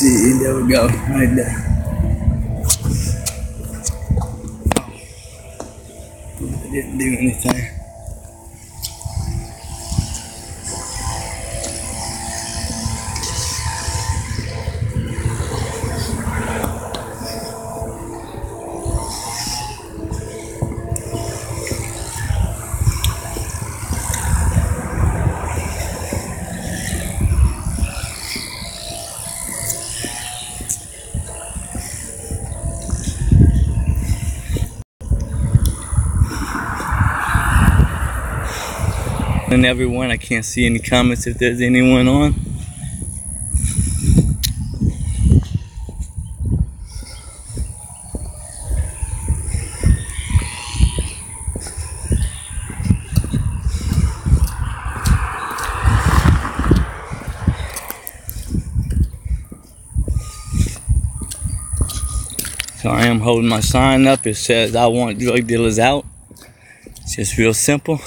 see, there we go, right there. It didn't do anything. And everyone, I can't see any comments if there's anyone on. So I am holding my sign up. It says I want drug dealers out. It's just real simple.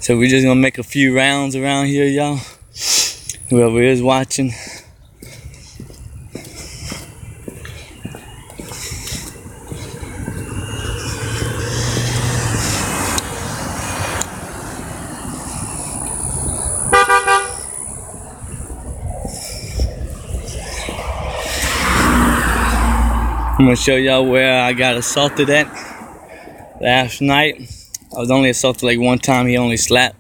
So we're just gonna make a few rounds around here, y'all. Whoever is watching. I'm gonna show y'all where I got assaulted at last night. I was only assaulted like one time. He only slapped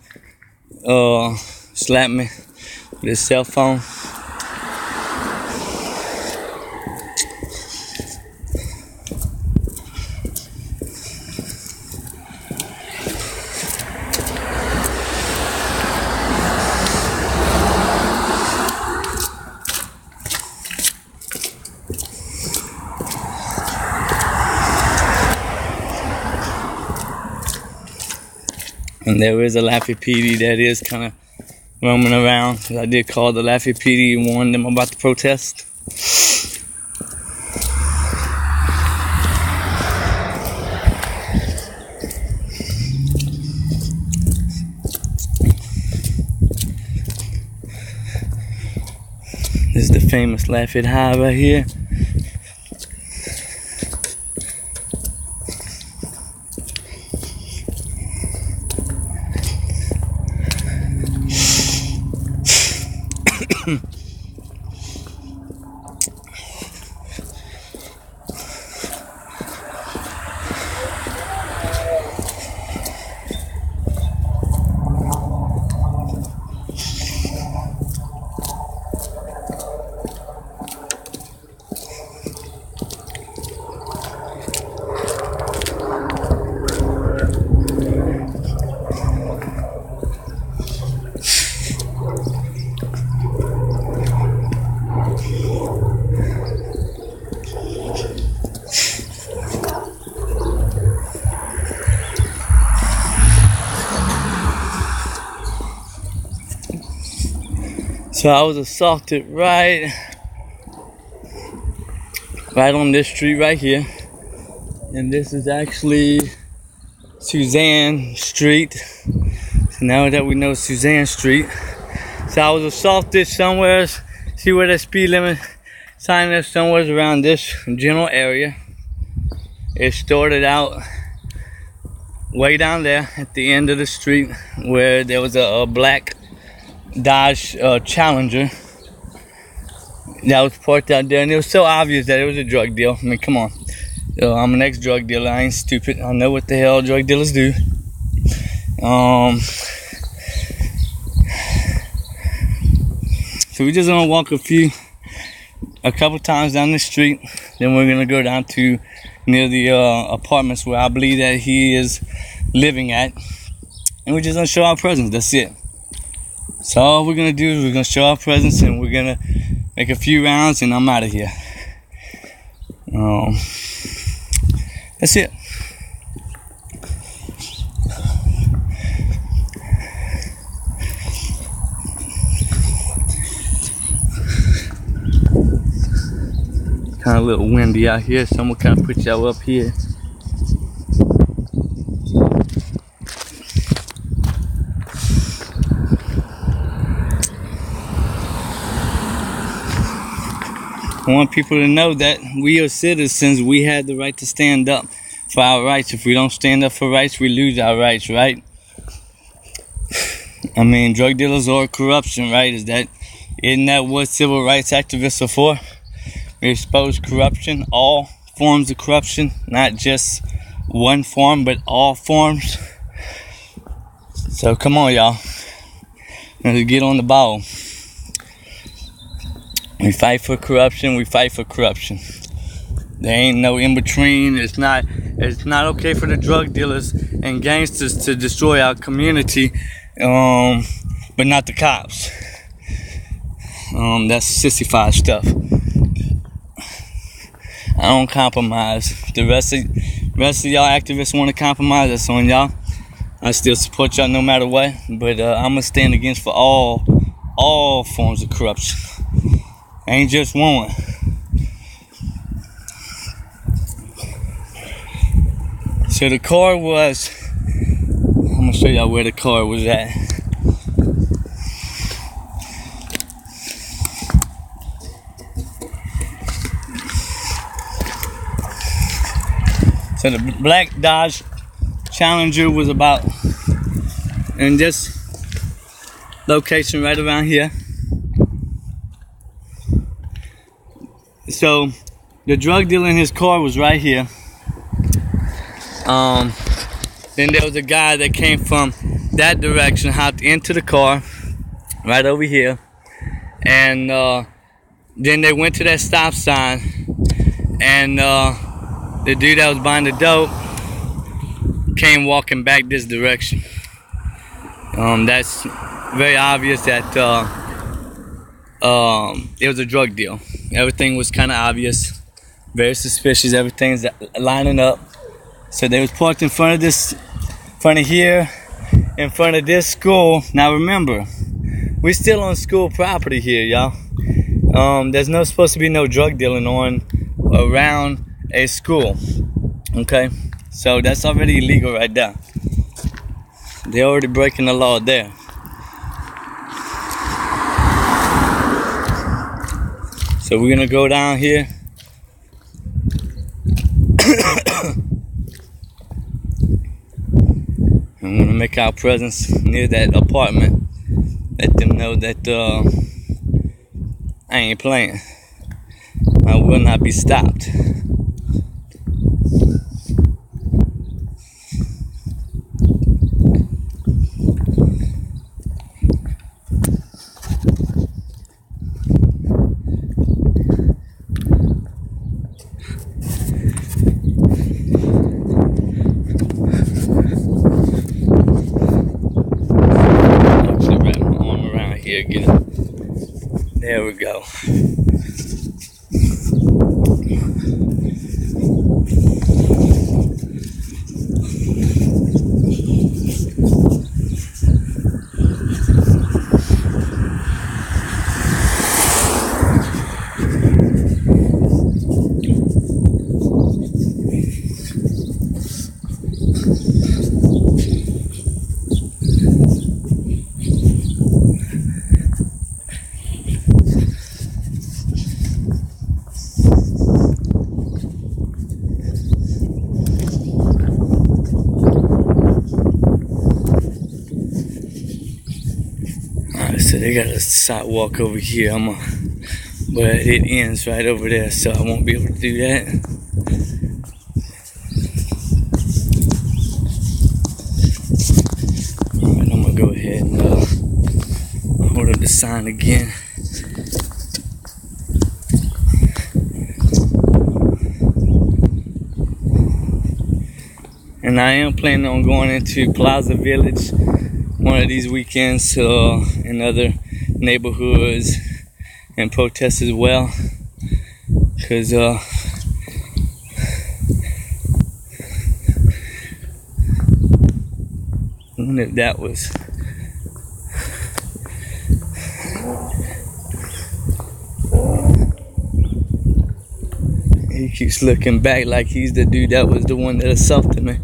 me with his cell phone. And there is a Laffey PD that is kind of roaming around. I did call the Laffey PD and warn them about the protest. This is the famous Laffey High right here. So I was assaulted right on this street right here. And this is actually Suzanne Street. So now that we know Suzanne Street. So I was assaulted somewhere. See where the speed limit sign is? Somewhere around this general area. It started out way down there at the end of the street where there was a black Dodge Challenger that was parked out there, and it was so obvious that it was a drug deal. I mean, come on. I'm an ex-drug dealer. I ain't stupid. I know what the hell drug dealers do. So we're just gonna walk a couple times down the street. Then we're gonna go down to near the apartments where I believe that he is living at, and we're just gonna show our presence. That's it. So all we're gonna do is we're gonna show our presence, and we're gonna make a few rounds, and I'm out of here. That's it. kind of a little windy out here, so I'm gonna kind of put y'all up here. I want people to know that we are citizens. We have the right to stand up for our rights. If we don't stand up for rights, we lose our rights, right? I mean, drug dealers or corruption, right? Isn't that what civil rights activists are for? We expose corruption, all forms of corruption, not just one form, but all forms. So come on, y'all. Let's get on the ball. We fight for corruption. We fight for corruption. There ain't no in between. It's not okay for the drug dealers and gangsters to destroy our community, but not the cops. That's sissified stuff. I don't compromise. The rest of y'all activists want to compromise. That's on y'all. I still support y'all no matter what. But I'm gonna stand against for all forms of corruption. Ain't just one. So the car was, I'm gonna show y'all where the car was at. So the black Dodge Challenger was about in this location right around here. So the drug dealer in his car was right here. Then there was a guy that came from that direction, hopped into the car right over here, and then they went to that stop sign, and the dude that was buying the dope came walking back this direction. That's very obvious that it was a drug deal. Everything was kind of obvious, very suspicious. Everything's lining up. So they was parked in front of this school. Now remember, we're still on school property here, y'all. There's no supposed to be no drug dealing around a school. Okay, so that's already illegal right there. They're already breaking the law there. So we're gonna go down here. I'm gonna make our presence near that apartment. Let them know that I ain't playing. I will not be stopped. There we go. So they got a sidewalk over here, but it ends right over there, so I won't be able to do that. Alright, I'm gonna go ahead and hold up the sign again. And I am planning on going into Plaza Village one of these weekends in other neighborhoods and protests as well, because I wonder if that was He keeps looking back like he's the dude that was the one that assaulted me.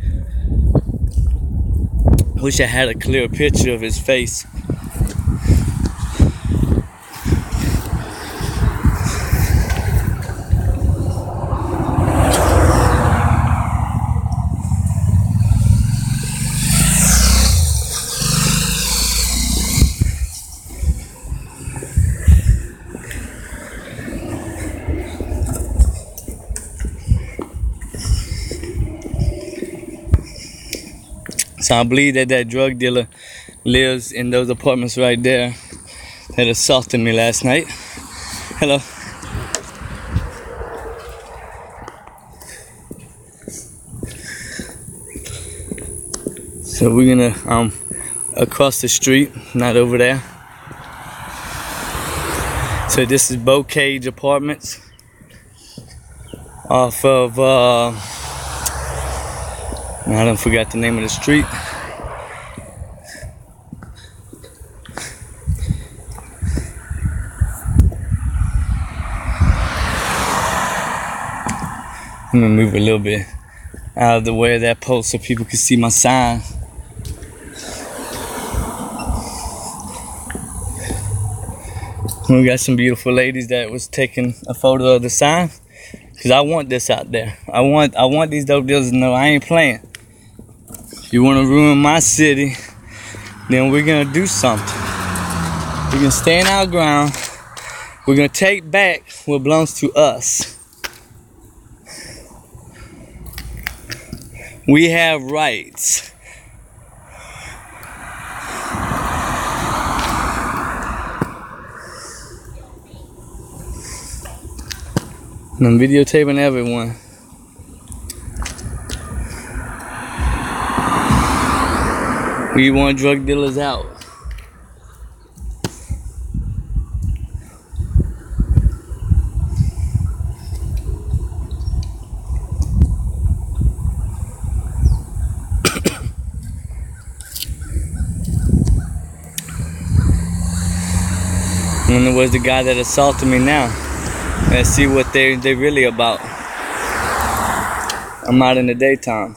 Wish I had a clear picture of his face. So I believe that that drug dealer lives in those apartments right there that assaulted me last night. Hello. So we're gonna across the street, not over there. So this is Bocage Apartments off of I done forgot the name of the street. I'm gonna move a little bit out of the way of that post so people can see my sign. We got some beautiful ladies that was taking a photo of the sign, cause I want this out there. I want these dope dealers to know I ain't playing. If you want to ruin my city, then we're gonna do something. We're gonna stand our ground. We're gonna take back what belongs to us. We have rights. And I'm videotaping everyone. We want drug dealers out. And it was the guy that assaulted me now. Let's see what they really about. I'm out in the daytime.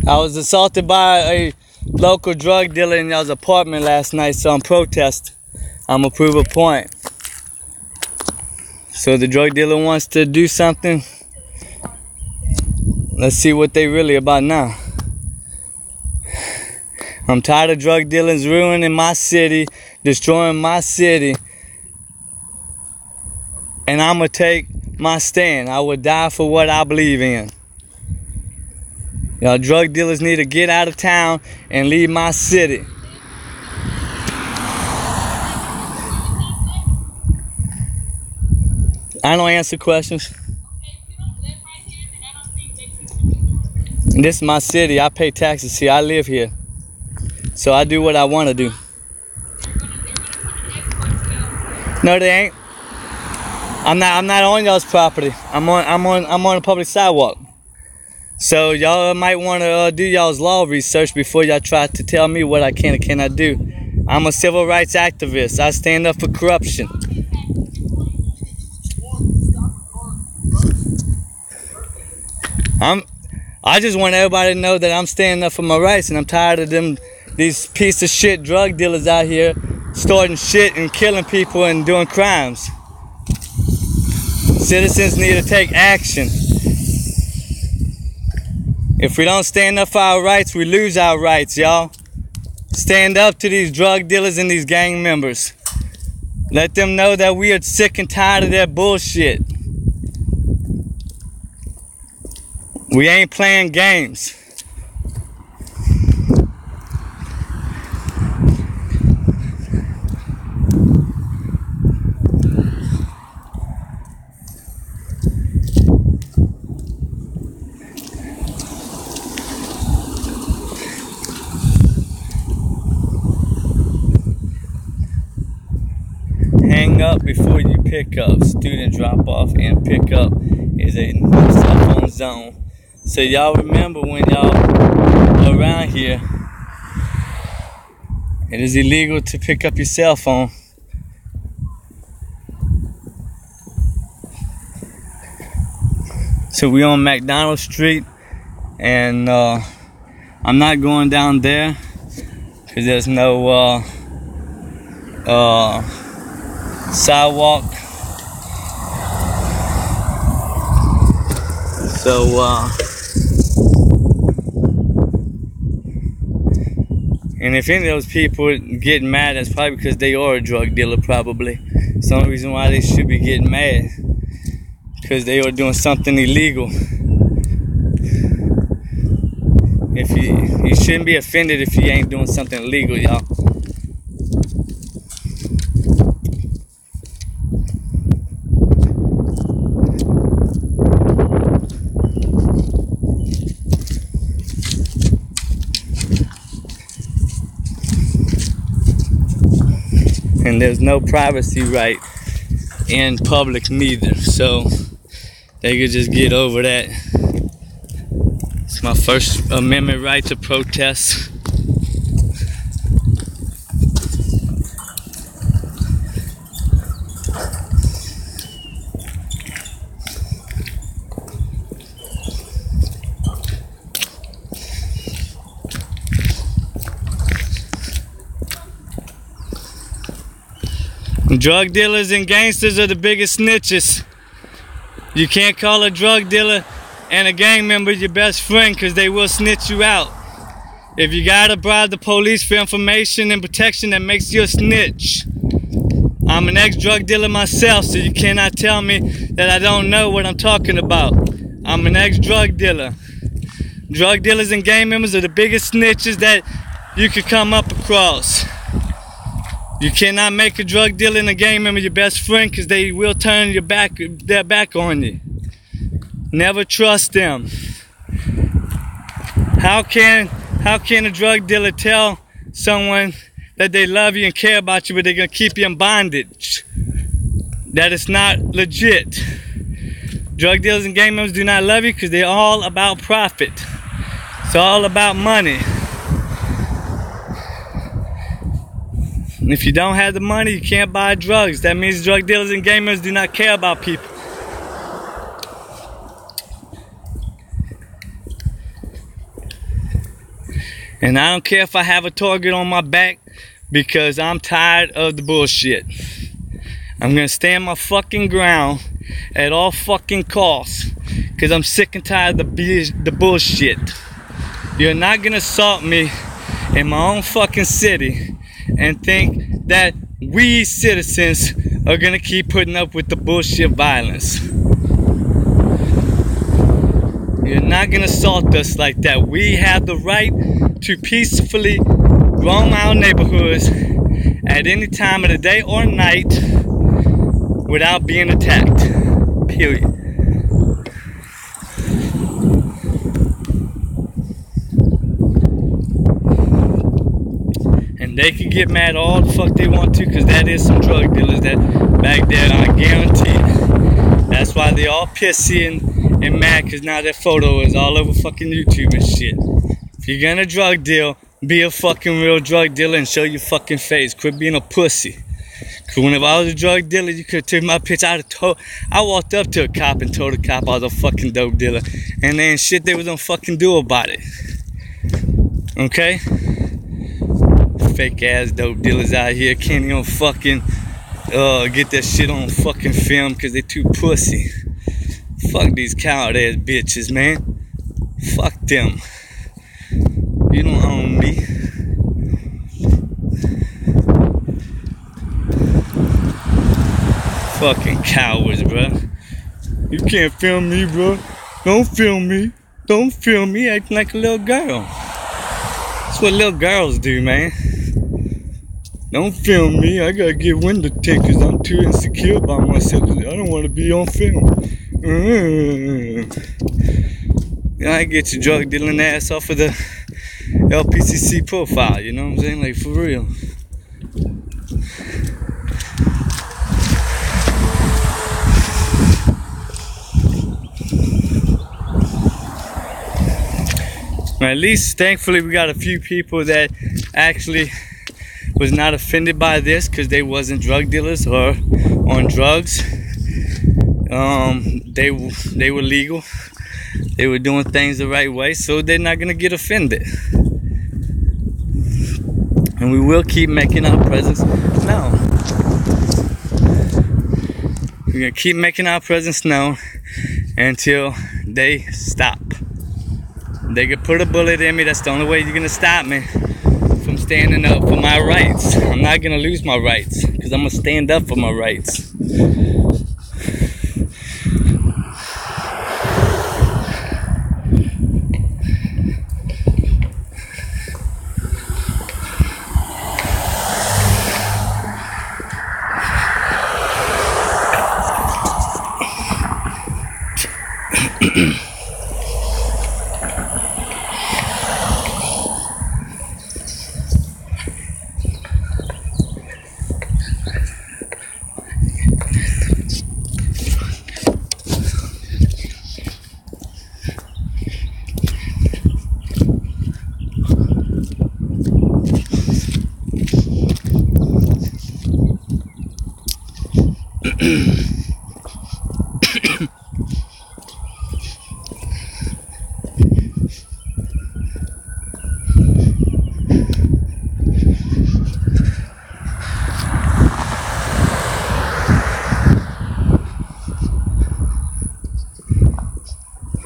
I was assaulted by a local drug dealer in y'all's apartment last night, so I'm protesting. I'm gonna prove a point. So the drug dealer wants to do something. Let's see what they really about now. I'm tired of drug dealers ruining my city, destroying my city. And I'm gonna take my stand. I would die for what I believe in. Y'all drug dealers need to get out of town and leave my city. I don't answer questions. And this is my city. I pay taxes here. I live here. So I do what I want to do. No, they ain't. I'm not on y'all's property. I'm on a public sidewalk. So y'all might want to do y'all's law research before y'all try to tell me what I can and cannot do. I'm a civil rights activist. I stand up for corruption. I just want everybody to know that I'm standing up for my rights, and I'm tired of these piece of shit drug dealers out here starting shit and killing people and doing crimes. Citizens need to take action. If we don't stand up for our rights, we lose our rights, y'all. Stand up to these drug dealers and these gang members. Let them know that we are sick and tired of their bullshit. We ain't playing games. Hang up before you pick up. Student drop off and pick up is a no cell phone zone. So y'all remember, when y'all around here, it is illegal to pick up your cell phone. So we on McDonald Street, and I'm not going down there because there's no sidewalk. So and if any of those people get mad, that's probably because they are a drug dealer, probably. It's the only reason why they should be getting mad, because they are doing something illegal. If you shouldn't be offended if you ain't doing something illegal, y'all. And there's no privacy right in public neither, so they could just get over that. It's my First Amendment right to protest. Drug dealers and gangsters are the biggest snitches. You can't call a drug dealer and a gang member your best friend, because they will snitch you out. If you gotta bribe the police for information and protection, that makes you a snitch. I'm an ex-drug dealer myself, so you cannot tell me that I don't know what I'm talking about. I'm an ex-drug dealer. Drug dealers and gang members are the biggest snitches that you could come up across. You cannot make a drug dealer and a gang member your best friend, because they will turn their back on you. Never trust them. How can a drug dealer tell someone that they love you and care about you, but they're gonna keep you in bondage? That is not legit. Drug dealers and gang members do not love you because they're all about profit. It's all about money. And if you don't have the money, you can't buy drugs. That means drug dealers and gang members do not care about people. And I don't care if I have a target on my back, because I'm tired of the bullshit. I'm gonna stand my fucking ground at all fucking costs, because I'm sick and tired of the bullshit. You're not gonna assault me in my own fucking city and think that we citizens are gonna keep putting up with the bullshit violence. You're not gonna assault us like that. We have the right to peacefully roam our neighborhoods at any time of the day or night without being attacked. Period. And they can get mad all the fuck they want to, because that is some drug dealers that back there, I guarantee it. That's why they all pissy and mad, because now their photo is all over fucking YouTube and shit. If you're gonna drug deal, be a fucking real drug dealer and show your fucking face. Quit being a pussy. Cause whenever I was a drug dealer, you could take my picture. I walked up to a cop and told the cop I was a fucking dope dealer, and then shit they was gonna fucking do about it. Okay? Fake ass dope dealers out here can't even fucking get that shit on fucking film because they too pussy. Fuck these coward ass bitches, man. Fuck them. You don't own me. Fucking cowards, bro. You can't film me, bro. Don't film me. Don't film me acting like a little girl. That's what little girls do, man. Don't film me. I gotta get window tint because I'm too insecure about myself. I don't want to be on film. I get your drug dealing ass off of the LPCC profile. You know what I'm saying? Like, for real. At least, thankfully, we got a few people that actually was not offended by this because they wasn't drug dealers or on drugs. They were legal. They were doing things the right way, so they're not gonna get offended. And we will keep making our presence known. We're gonna keep making our presence known until they stop. They could put a bullet in me. That's the only way you're gonna stop me from standing up for my rights. I'm not gonna lose my rights because I'm gonna stand up for my rights.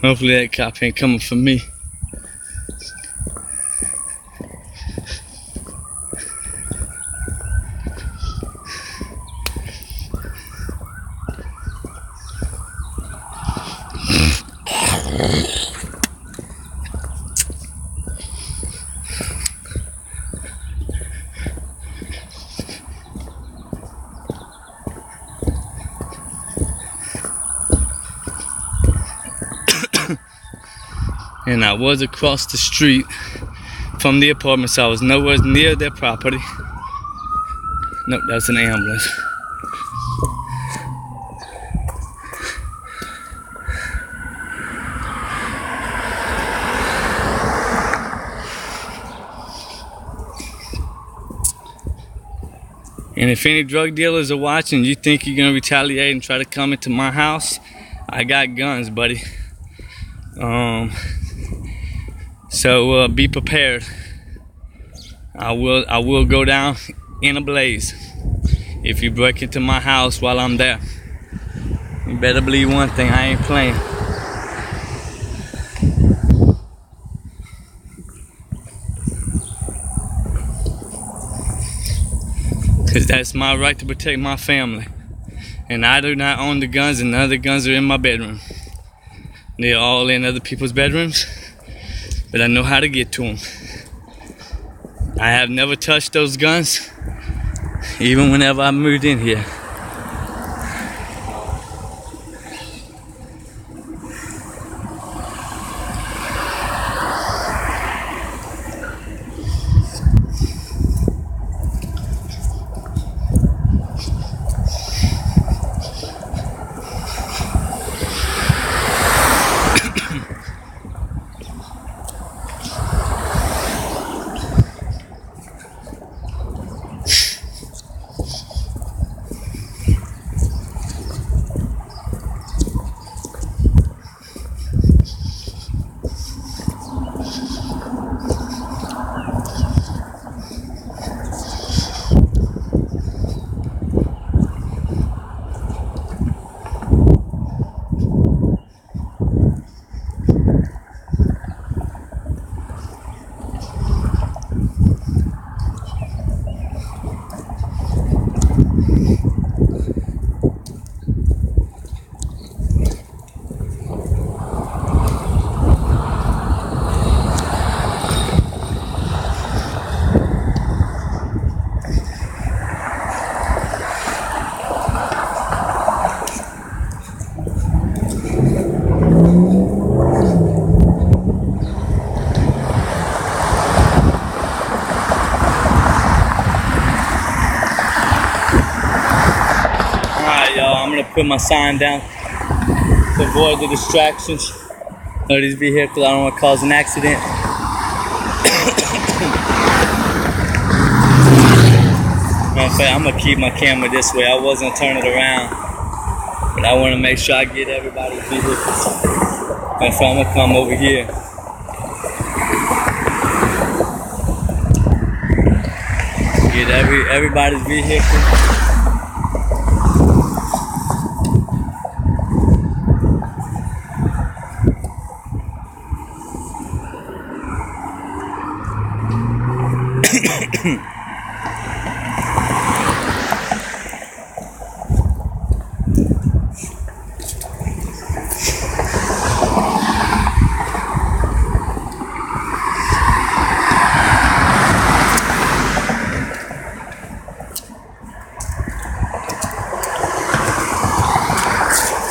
Hopefully that cop ain't coming for me. And I was across the street from the apartment, so I was nowhere near their property. Nope, that's an ambulance. And if any drug dealers are watching, you think you're gonna retaliate and try to come into my house, I got guns, buddy. So be prepared. I will go down in a blaze if you break into my house while I'm there. You better believe one thing, I ain't playing. Cause that's my right to protect my family. And I do not own the guns, and none of the guns are in my bedroom. They're all in other people's bedrooms, but I know how to get to them. I have never touched those guns, even whenever I moved in here. to put my sign down to avoid the distractions of these vehicles. I don't want to cause an accident. I'm gonna keep my camera this way. I was gonna turn it around, but I want to make sure I get everybody's vehicles. And so I'm gonna come over here. Get everybody's vehicle.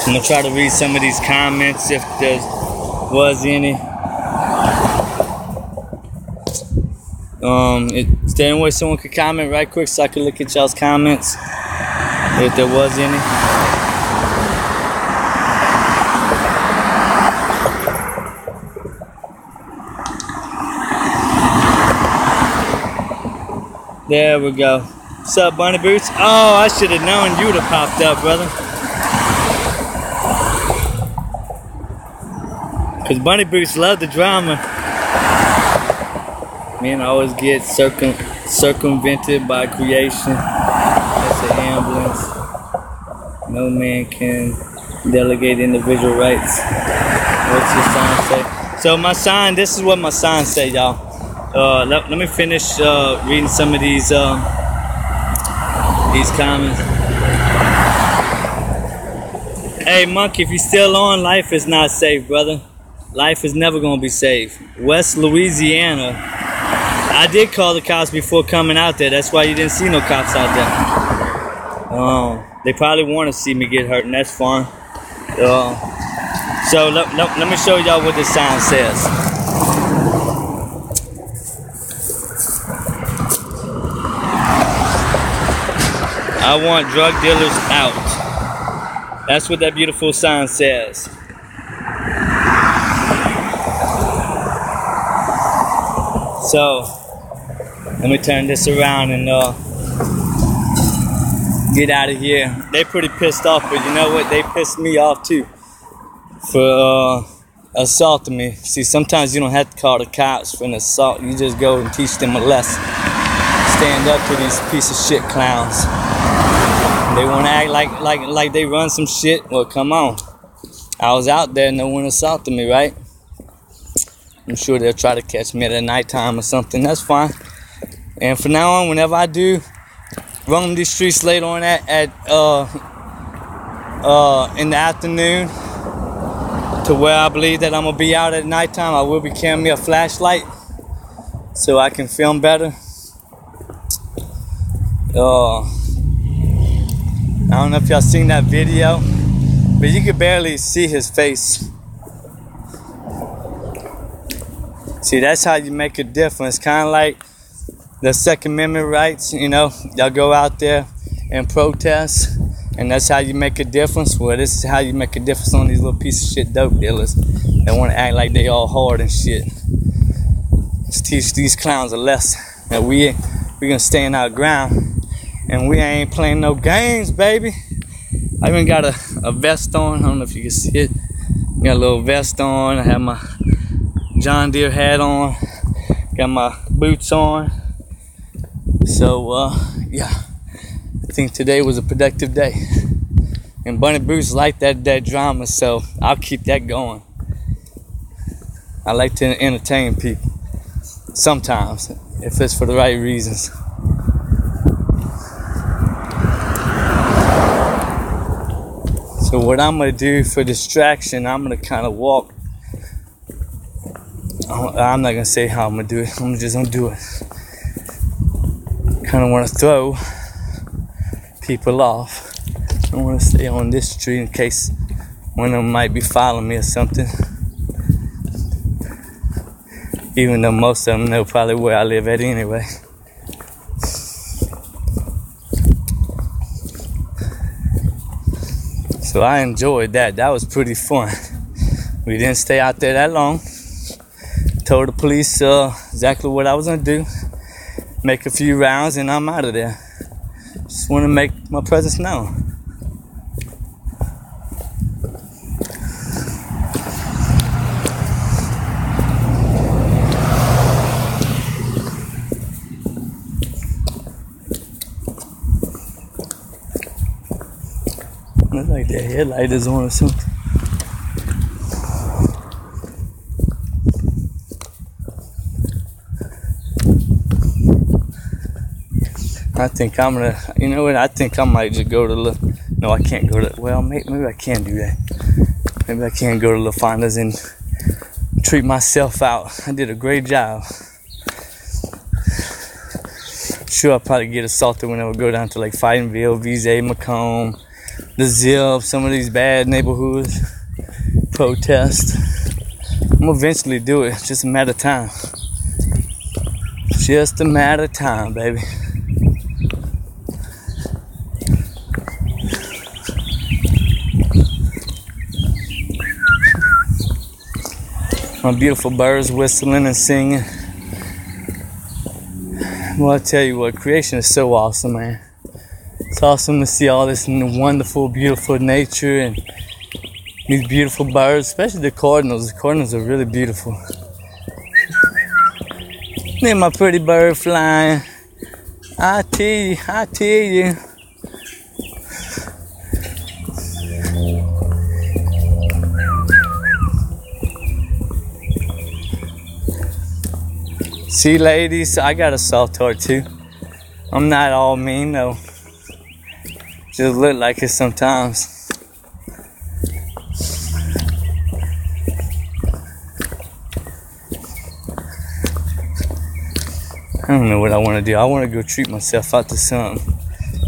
I'm gonna try to read some of these comments if there was any. Is there any way someone could comment right quick so I could look at y'all's comments if there was any? There we go. What's up, Bunny Boots? Oh, I should have known you'd have popped up, brother. Cause Bunny Boots love the drama. Man, I always get circumvented by creation. That's an ambulance. No man can delegate individual rights. What's your sign say? So my sign, this is what my sign say, y'all. Let me finish reading some of these comments. Hey, Monkey, if you're still on, life is not safe, brother. Life is never gonna be safe. West Louisiana. I did call the cops before coming out there. That's why you didn't see no cops out there. They probably want to see me get hurt, and that's fine. So let me show y'all what this sign says. I want drug dealers out. That's what that beautiful sign says. So, let me turn this around and get out of here. They pretty pissed off, but you know what? They pissed me off too for assaulting me. See, sometimes you don't have to call the cops for an assault. You just go and teach them a lesson. Stand up to these piece of shit clowns. They want to act like they run some shit. Well, come on. I was out there, no one assaulted me, right? I'm sure they'll try to catch me at nighttime or something. That's fine. And from now on, whenever I do roam these streets later on in the afternoon to where I believe that I'm gonna be out at nighttime, I will be carrying me a flashlight so I can film better. I don't know if y'all seen that video, but you could barely see his face. See, that's how you make a difference. Kind of like the Second Amendment rights, you know. Y'all go out there and protest, and that's how you make a difference. Well, this is how you make a difference on these little piece of shit dope dealers that want to act like they all hard and shit. Let's teach these clowns a lesson that we gonna stand our ground, and we ain't playing no games, baby. I even got a vest on. I don't know if you can see it. Got a little vest on. I have my John Deere hat on, got my boots on. So yeah, I think today was a productive day. And Bunny Boots like that drama, so I'll keep that going. I like to entertain people sometimes, if it's for the right reasons. So what I'm gonna do for distraction, I'm gonna kind of walk. I'm not gonna say how I'm gonna do it. I'm just gonna do it. Kind of want to throw people off. I want to stay on this street in case one of them might be following me or something. Even though most of them know probably where I live at anyway. So I enjoyed that. That was pretty fun. We didn't stay out there that long. Told the police exactly what I was gonna do. Make a few rounds and I'm out of there. Just want to make my presence known. Looks like the headlight is on or something. I think I'm gonna, you know what, I think I might just go to no, I can't go to, well, maybe I can do that. Maybe I can go to LaFonda's and treat myself out. I did a great job. Sure, I'll probably get assaulted when I would go down to like Fightingville, VZ, Macomb, the Zip, some of these bad neighborhoods, protest. I'm gonna eventually do it, it's just a matter of time. Just a matter of time, baby. My beautiful birds whistling and singing. Well, I tell you what, creation is so awesome, man. It's awesome to see all this wonderful, beautiful nature and these beautiful birds, especially the cardinals. The cardinals are really beautiful. Look at my pretty bird flying. I tell you. See, ladies, I got a soft heart too. I'm not all mean though. Just look like it sometimes. I don't know what I want to do. I want to go treat myself out to something.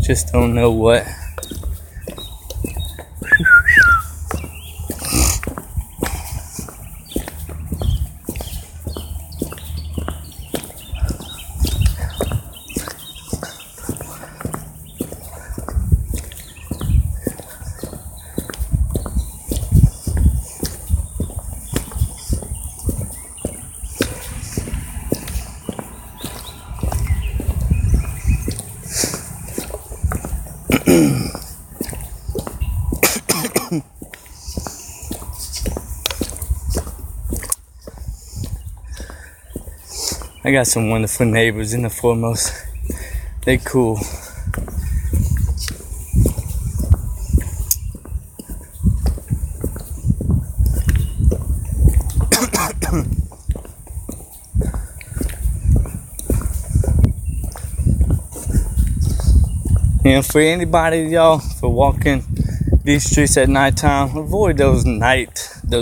Just don't know what. I got some wonderful neighbors in the foremost. They cool. And for anybody, y'all, for walking these streets at nighttime, avoid those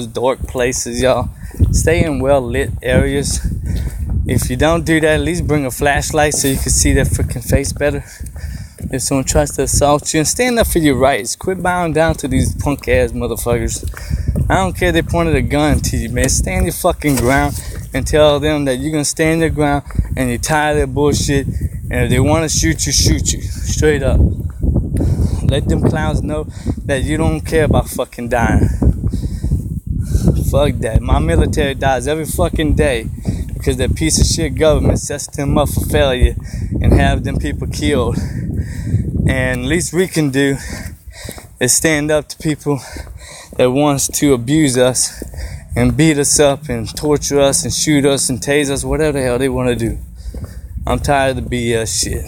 dark places, y'all. Stay in well-lit areas. If you don't do that, at least bring a flashlight so you can see their freaking face better. If someone tries to assault you, and stand up for your rights. Quit bowing down to these punk-ass motherfuckers. I don't care if they pointed a gun to you, man. Stand your fucking ground and tell them that you're gonna stand your ground and you're tired of their bullshit. And if they want to shoot you, shoot you. Straight up. Let them clowns know that you don't care about fucking dying. Fuck that. My military dies every fucking day because that piece of shit government sets them up for failure and have them people killed. And least we can do is stand up to people that wants to abuse us and beat us up and torture us and shoot us and tase us, whatever the hell they want to do. I'm tired of the BS shit.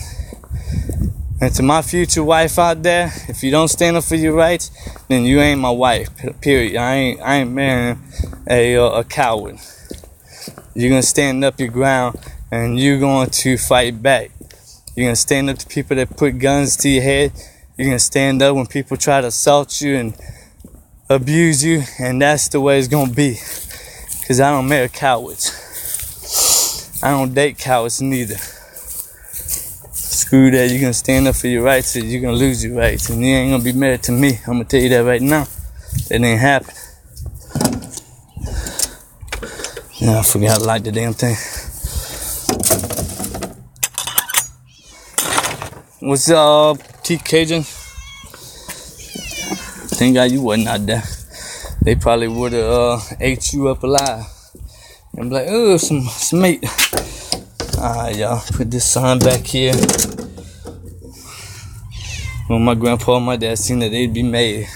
And to my future wife out there, if you don't stand up for your rights, then you ain't my wife. Period. I ain't marrying a coward. You're gonna stand up your ground and you're going to fight back. You're gonna stand up to people that put guns to your head. You're gonna stand up when people try to assault you and abuse you, and that's the way it's gonna be. Cause I don't marry cowards. I don't date cowards neither. Screw that. You're gonna stand up for your rights, or you're gonna lose your rights, and you ain't gonna be married to me. I'm gonna tell you that right now. That ain't happen. Now I forgot to light the damn thing. What's up, T Cajun? Thank God you wasn't out there. They probably would have ate you up alive. And be like, oh, some meat. Alright, y'all. Put this sign back here. When my grandpa and my dad seen that, they'd be mad.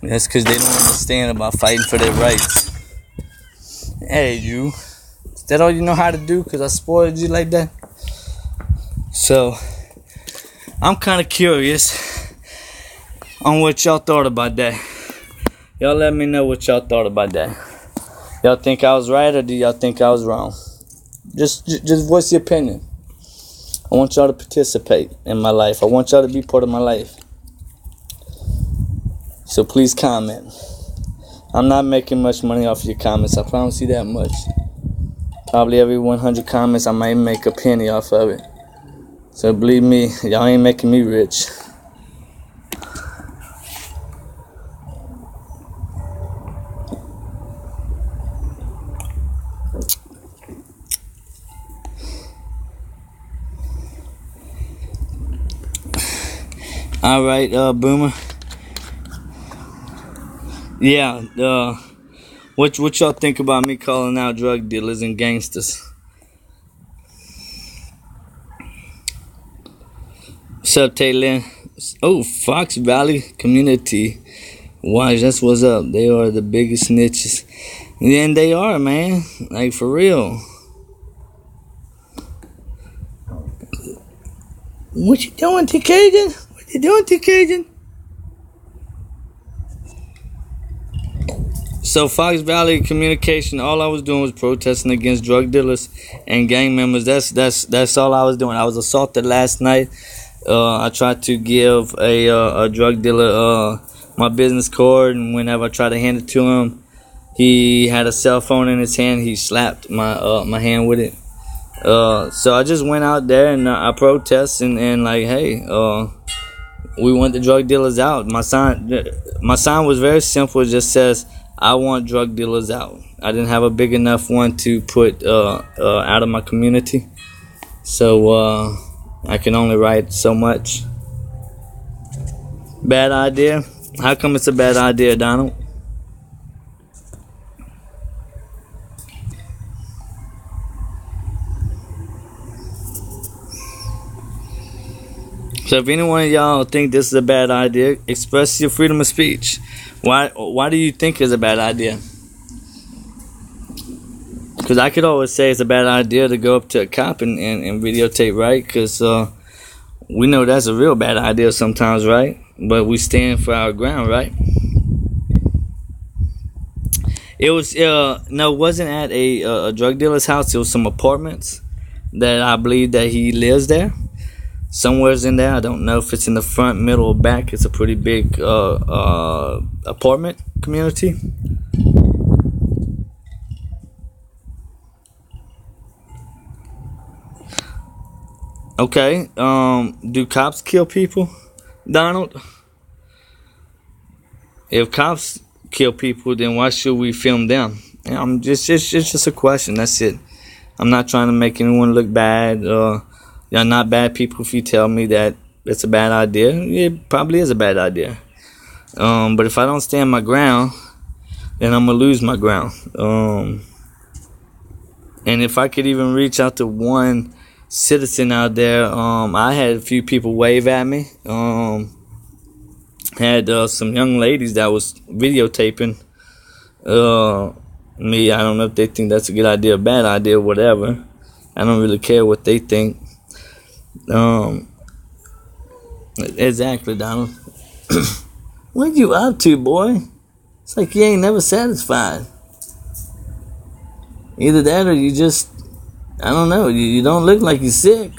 That's because they don't understand about fighting for their rights. Hey, you. Is that all you know how to do? Because I spoiled you like that? So, I'm kind of curious on what y'all thought about that. Y'all let me know what y'all thought about that. Y'all think I was right or do y'all think I was wrong? Just voice your opinion. I want y'all to participate in my life. I want y'all to be part of my life. So please comment. I'm not making much money off of your comments. I promise you that much. Probably every 100 comments I might make a penny off of it. So believe me, y'all ain't making me rich. Alright, Boomer. Yeah, what y'all think about me calling out drug dealers and gangsters? What's up, Taylor? Oh, Fox Valley Community Watch, that's what's up. They are the biggest snitches. And they are, man. Like, for real. What you doing, T-Cajun? What you doing, T-Cajun? So Fox Valley Communication, all I was doing was protesting against drug dealers and gang members. That's all I was doing. I was assaulted last night. I tried to give a drug dealer my business card, and whenever I tried to hand it to him, he had a cell phone in his hand. He slapped my hand with it. So I just went out there and I protested and like, hey, we want the drug dealers out. My sign was very simple. It just says, I want drug dealers out. I didn't have a big enough one to put out of my community. So I can only write so much. Bad idea? How come it's a bad idea, Donald? So if any one of y'all think this is a bad idea, express your freedom of speech. Why do you think it's a bad idea? Because I could always say it's a bad idea to go up to a cop and videotape, right? Because we know that's a real bad idea sometimes, right? But we stand for our ground, right? It was no, it wasn't at a drug dealer's house. It was some apartments that I believe that he lives there. Somewhere's in there. I don't know if it's in the front, middle, or back. It's a pretty big apartment community. Okay. Do cops kill people, Donald? If cops kill people, then why should we film them? It's just a question. That's it. I'm not trying to make anyone look bad. Y'all not bad people if you tell me that it's a bad idea. It probably is a bad idea. But if I don't stand my ground, then I'm going to lose my ground. And if I could even reach out to one citizen out there, I had a few people wave at me. Had some young ladies that was videotaping me. I don't know if they think that's a good idea or bad idea or whatever. I don't really care what they think. Exactly, Donald. What you up to, boy? It's like you ain't never satisfied. Either that or you just, I don't know, you don't look like you're sick,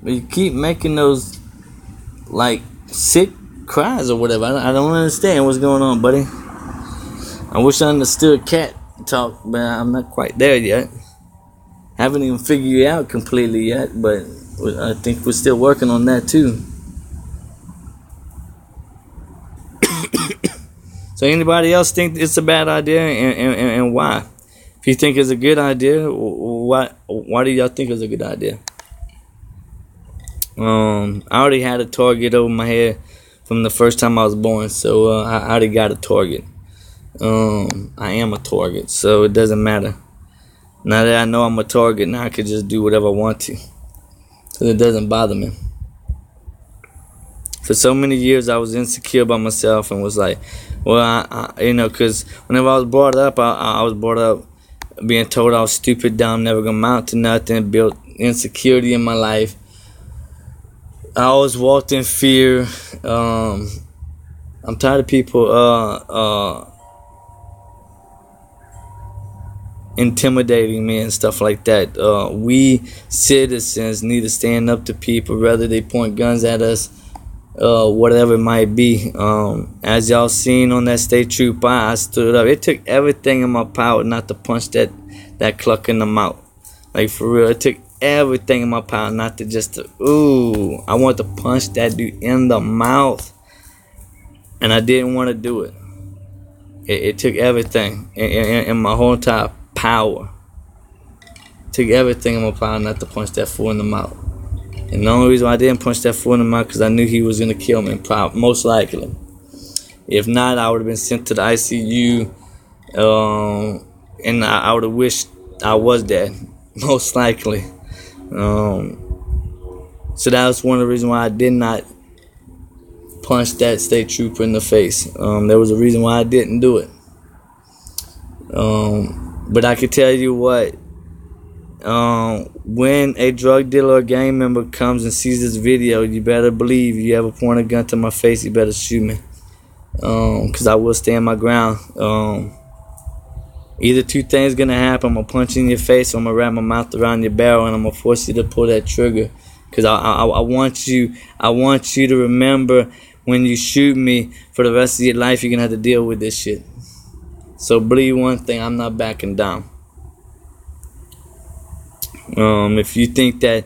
but you keep making those like sick cries or whatever. I don't understand what's going on, buddy. I wish I understood cat talk, but I'm not quite there yet. Haven't even figured you out completely yet, but I think we're still working on that too. So anybody else think it's a bad idea, and why? If you think it's a good idea, why do y'all think it's a good idea? I already had a target over my head from the first time I was born. So I already got a target. I am a target, so it doesn't matter. Now that I know I'm a target, now I can just do whatever I want to, because it doesn't bother me. For so many years, I was insecure about myself and was like, well, because whenever I was brought up, I was brought up being told I was stupid, dumb, never gonna amount to nothing, built insecurity in my life. I always walked in fear. I'm tired of people intimidating me and stuff like that. We citizens need to stand up to people, whether they point guns at us, whatever it might be. As y'all seen on that state trooper, I stood up. It took everything in my power not to punch that cluck in the mouth. Like, for real, it took everything in my power not to I want to punch that dude in the mouth, and I didn't want to do it. It took everything in my whole entire power. It took everything in my power not to punch that fool in the mouth. And the only reason why I didn't punch that fool in the mouth, because I knew he was going to kill me, most likely. If not, I would have been sent to the ICU, and I would have wished I was dead, most likely. So that was one of the reasons why I did not punch that state trooper in the face. There was a reason why I didn't do it. But I can tell you what, when a drug dealer or gang member comes and sees this video, you better believe, you ever point a gun to my face, you better shoot me. Because I will stand my ground. Either two things gonna happen. I'm gonna punch you in your face, or I'm gonna wrap my mouth around your barrel, and I'm gonna force you to pull that trigger. Because I want you to remember, when you shoot me, for the rest of your life, you're gonna have to deal with this shit. So believe one thing, I'm not backing down. If you think that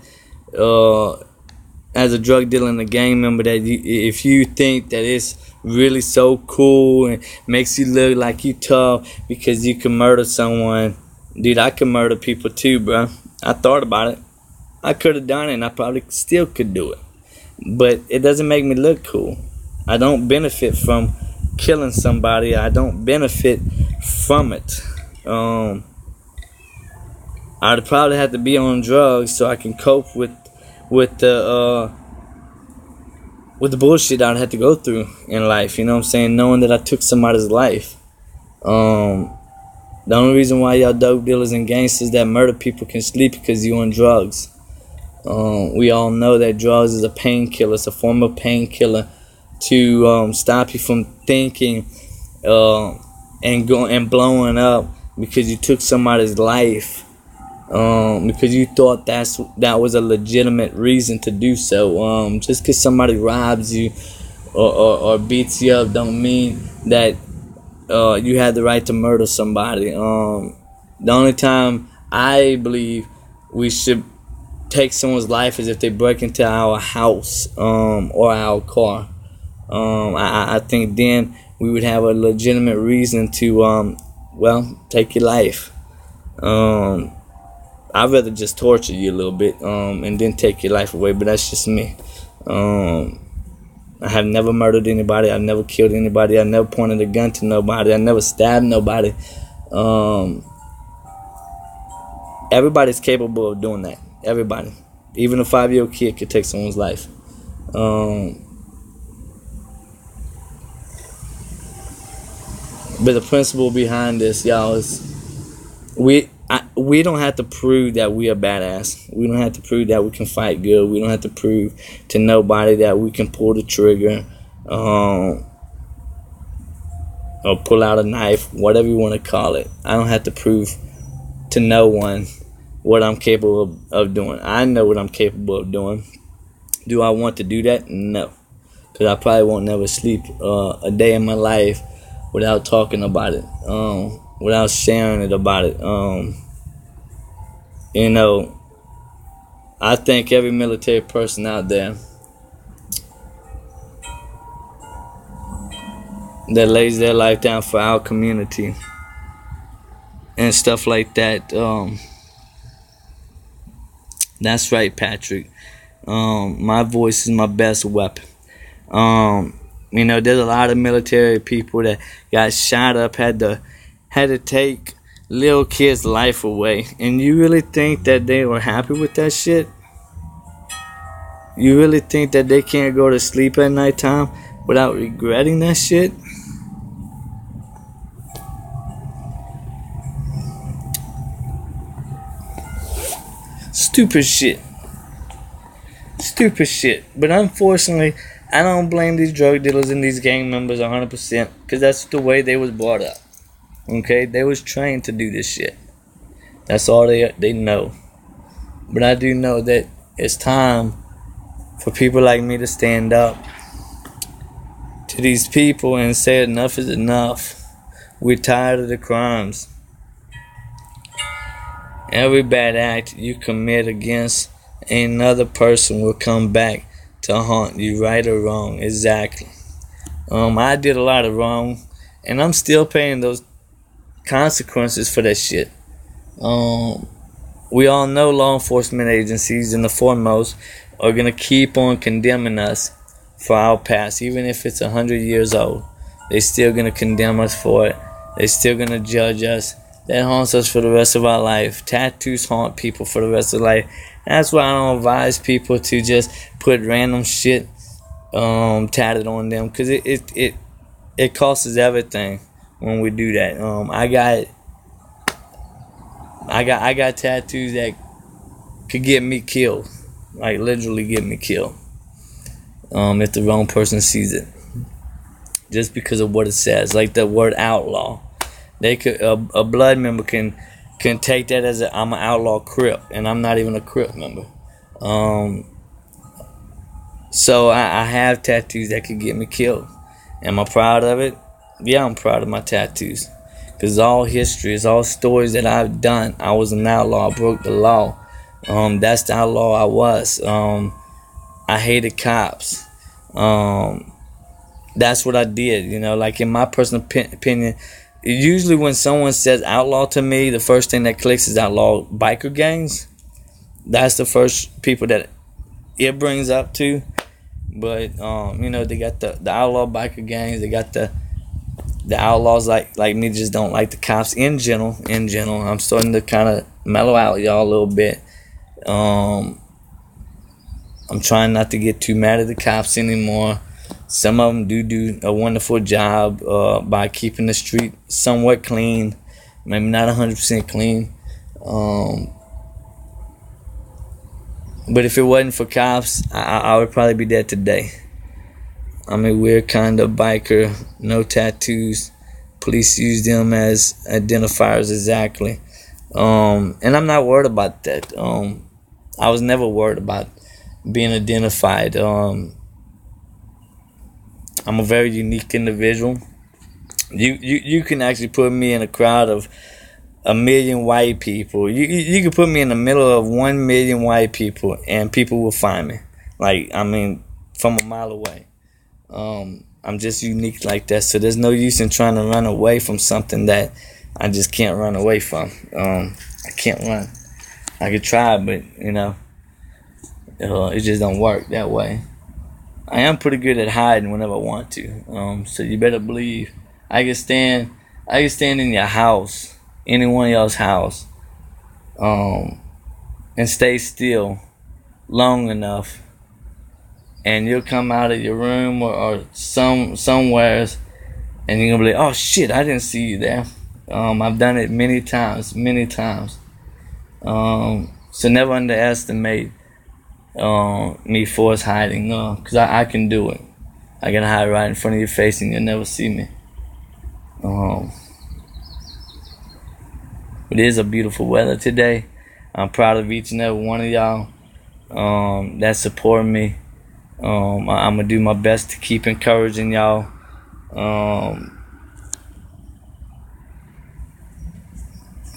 as a drug dealer and a gang member, that if you think that it's really so cool and makes you look like you tough because you can murder someone, dude, I can murder people too, bro. I thought about it. I could have done it, and I probably still could do it, but it doesn't make me look cool. I don't benefit from killing somebody. I don't benefit from it. I'd probably have to be on drugs so I can cope with the bullshit I'd have to go through in life. You know what I'm saying? Knowing that I took somebody's life. The only reason why y'all dope dealers and gangsters that murder people can sleep because you on drugs. We all know that drugs is a painkiller. It's a form of painkiller to stop you from thinking and blowing up because you took somebody's life. Because you thought that was a legitimate reason to do so. Just because somebody robs you or beats you up don't mean that you had the right to murder somebody. The only time I believe we should take someone's life is if they break into our house or our car. I think then we would have a legitimate reason to take your life. I'd rather just torture you a little bit and then take your life away, but that's just me. I have never murdered anybody. I've never killed anybody. I never pointed a gun to nobody. I never stabbed nobody. Everybody's capable of doing that. Everybody. Even a 5-year-old kid could take someone's life. But the principle behind this, y'all, is we don't have to prove that we are badass. We don't have to prove that we can fight good. We don't have to prove to nobody that we can pull the trigger or pull out a knife, whatever you want to call it. I don't have to prove to no one what I'm capable of doing. I know what I'm capable of doing. Do I want to do that? No. Because I probably won't never sleep a day in my life without talking about it. Without sharing it about it. I think every military person out there that lays their life down for our community and stuff like that, that's right, Patrick. My voice is my best weapon. You know, there's a lot of military people that got shot up, had to take little kids' life away. And you really think that they were happy with that shit? You really think that they can't go to sleep at nighttime without regretting that shit? Stupid shit. Stupid shit. But unfortunately, I don't blame these drug dealers and these gang members 100%, because that's the way they was brought up. Okay? They was trained to do this shit. That's all they know. But I do know that it's time for people like me to stand up to these people and say enough is enough. We're tired of the crimes. Every bad act you commit against another person will come back to haunt you, right or wrong. Exactly. I did a lot of wrong, and I'm still paying those consequences for that shit. We all know law enforcement agencies, in the foremost, are gonna keep on condemning us for our past, even if it's 100 years old. They still gonna condemn us for it. They still gonna judge us. That haunts us for the rest of our life. Tattoos haunt people for the rest of life. That's why I don't advise people to just put random shit tatted on them, because it costs everything when we do that. I got tattoos that could get me killed, like literally get me killed, if the wrong person sees it, just because of what it says, like the word outlaw. They could a blood member can take that as I'm an outlaw Crip, and I'm not even a Crip member. So I have tattoos that could get me killed. Am I proud of it? Yeah, I'm proud of my tattoos, because it's all history, it's all stories that I've done. I was an outlaw, I broke the law. That's the outlaw I was. I hated cops. That's what I did. You know, like in my personal opinion, usually when someone says outlaw to me, the first thing that clicks is outlaw biker gangs. That's the first people that it brings up to. But you know, they got the outlaw biker gangs. They got the outlaws like me just don't like the cops in general. I'm starting to kind of mellow out y'all a little bit. I'm trying not to get too mad at the cops anymore. Some of them do a wonderful job by keeping the street somewhat clean, maybe not 100% clean. But if it wasn't for cops, I would probably be dead today. I'm a weird kind of biker, no tattoos. Police use them as identifiers, exactly. And I'm not worried about that. I was never worried about being identified. I'm a very unique individual. You can actually put me in a crowd of 1 million white people. You can put me in the middle of 1 million white people, and people will find me. Like, I mean, from a mile away. I'm just unique like that. So there's no use in trying to run away from something that I just can't run away from. I can't run. I could try, but you know, it just don't work that way. I am pretty good at hiding whenever I want to. So you better believe I can stand in your house, any one of y'all's house, and stay still long enough, and you'll come out of your room or somewheres, and you're gonna be like, oh shit, I didn't see you there. I've done it many times. So never underestimate me for hiding, because I can do it. I can hide right in front of your face and you'll never see me. But it is a beautiful weather today. I'm proud of each and every one of y'all that support me. I'm gonna do my best to keep encouraging y'all.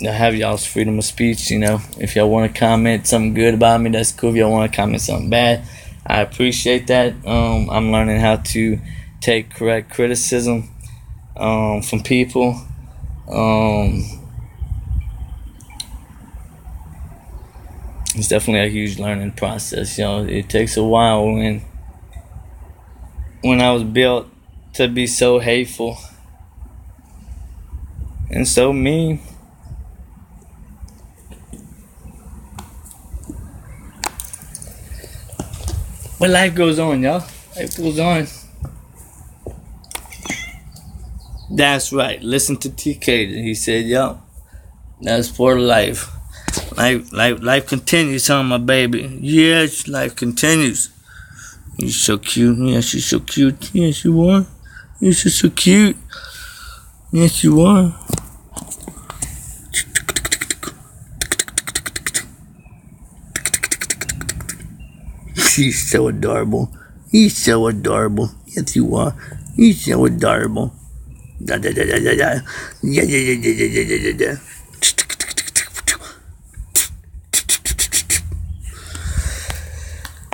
I have y'all's freedom of speech, you know. If y'all want to comment something good about me, that's cool. If y'all want to comment something bad, I appreciate that. I'm learning how to take correct criticism from people. It's definitely a huge learning process, you know. It takes a while. When I was built, to be so hateful and so mean. But life goes on, y'all. Life goes on. That's right. Listen to TK. He said, "Yo, that's for life. Life continues, huh, my baby? Yes, life continues. You're so cute. Yes, you're so cute. Yes, you are. Yes, you're so cute. Yes, you are." He's so adorable. He's so adorable. Yes, you are. He's so adorable. Da da da da da da. Yeah yeah yeah yeah yeah yeah yeah yeah.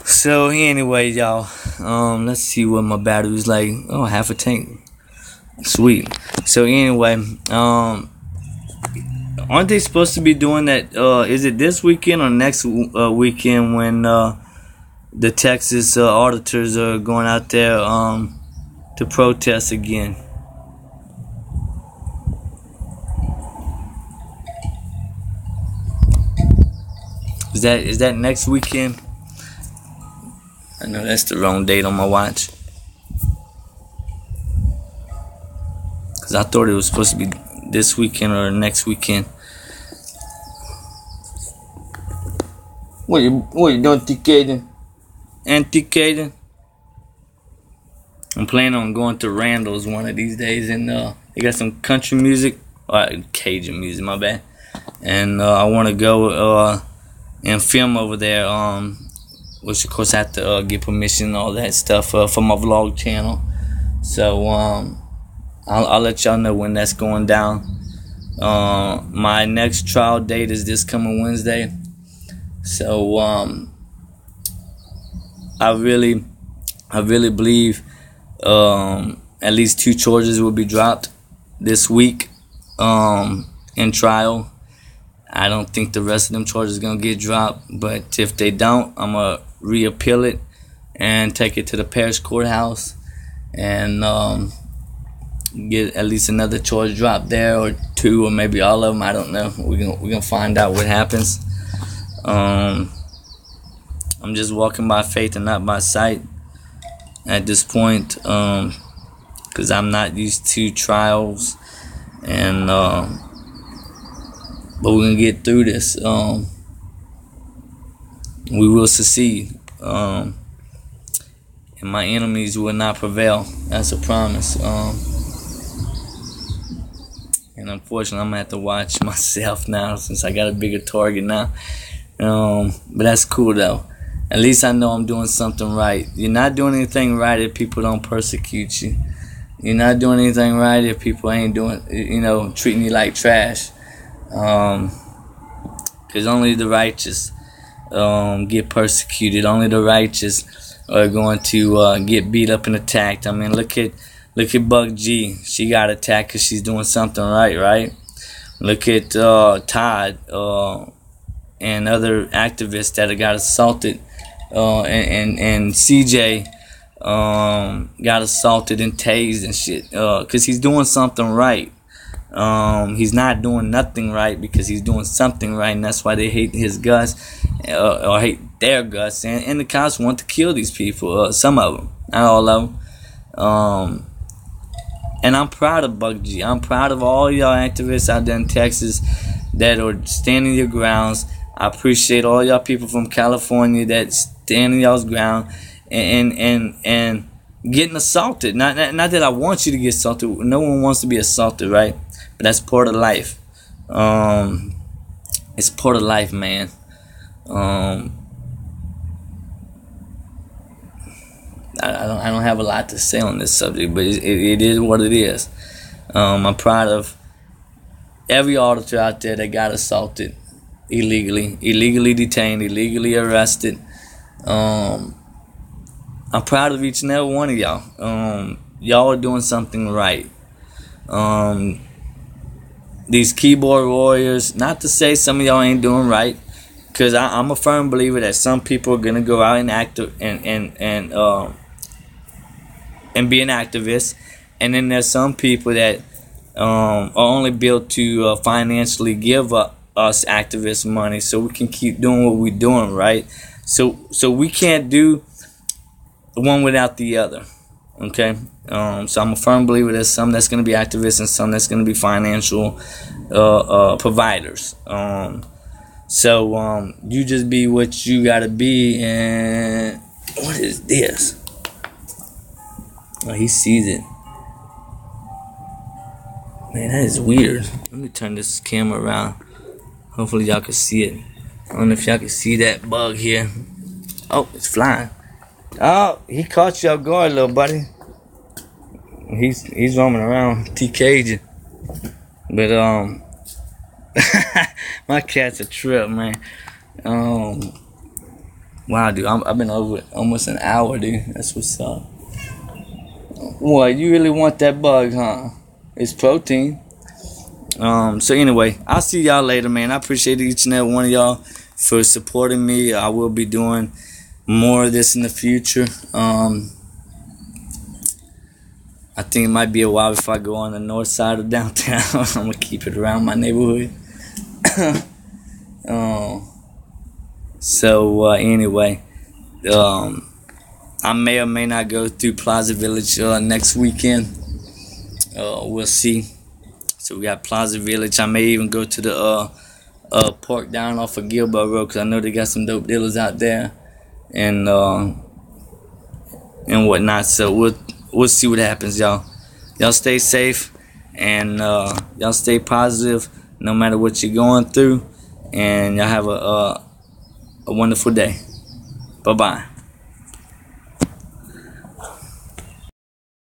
So anyway, y'all, let's see what my battery's like. Oh, half a tank. Sweet. So anyway, aren't they supposed to be doing that? Is it this weekend or next weekend when the Texas auditors are going out there to protest again? Is that next weekend? I know that's the wrong date on my watch. Cause I thought it was supposed to be this weekend or next weekend. What you doing, TK? And TK? I'm planning on going to Randall's one of these days, and they got some country music, Cajun music, my bad. And I want to go and film over there. Which of course I have to get permission and all that stuff for my vlog channel. So I'll let y'all know when that's going down. My next trial date is this coming Wednesday. So I really believe at least 2 charges will be dropped this week in trial. I don't think the rest of them charges are gonna get dropped, but if they don't, I'm gonna reappeal it and take it to the parish courthouse and get at least another charge dropped there, or 2, or maybe all of them. I don't know. We're gonna find out what happens. I'm just walking by faith and not by sight at this point, because I'm not used to trials, and but we're gonna get through this. We will succeed, and my enemies will not prevail. That's a promise. And unfortunately, I'm gonna have to watch myself now since I got a bigger target now. But that's cool though. At least I know I'm doing something right. You're not doing anything right if people don't persecute you. You're not doing anything right if people ain't doing, treating you like trash. Because only the righteous get persecuted. Only the righteous are going to get beat up and attacked. I mean, look at Buck G. She got attacked because she's doing something right? Look at Todd and other activists that got assaulted, and CJ got assaulted and tased and shit because he's doing something right. He's not doing nothing right because he's doing something right, and that's why they hate his guts or hate their guts, and the cops want to kill these people, some of them, not all of them. And I'm proud of Buck G. I'm proud of all y'all activists out there in Texas that are standing your grounds. I appreciate all y'all people from California that standing y'all's ground and getting assaulted. Not that I want you to get assaulted. No one wants to be assaulted, right? But that's part of life. It's part of life, man. I don't have a lot to say on this subject, but it is what it is. I'm proud of every auditor out there that got assaulted illegally detained, illegally arrested. I'm proud of each and every one of y'all. Y'all are doing something right. These keyboard warriors, not to say some of y'all ain't doing right, because I'm a firm believer that some people are gonna go out and act and be an activist. And then there's some people that are only built to financially give us activist money so we can keep doing what we're doing, right? So we can't do one without the other, okay? So I'm a firm believer there's some that's going to be activists and some that's going to be financial providers. So you just be what you got to be. And what is this? Oh, he sees it. Man, that is weird. Let me turn this camera around. Hopefully y'all can see it. I don't know if y'all can see that bug here. Oh, it's flying. Oh, he caught you off guard, little buddy. He's roaming around TKing. But my cat's a trip, man. Wow, dude, I've been over it almost an hour, dude. That's what's up. What, you really want that bug, huh? It's protein. So anyway, I'll see y'all later, man. I appreciate each and every one of y'all for supporting me. I will be doing more of this in the future. I think it might be a while before I go on the north side of downtown. I'm gonna keep it around my neighborhood. Anyway, I may or may not go through Plaza Village next weekend. We'll see. So we got Plaza Village. I may even go to the park down off of Gilbert Road because I know they got some dope dealers out there and whatnot. So we'll see what happens, y'all. Y'all stay safe and y'all stay positive no matter what you're going through. And y'all have a wonderful day. Bye-bye.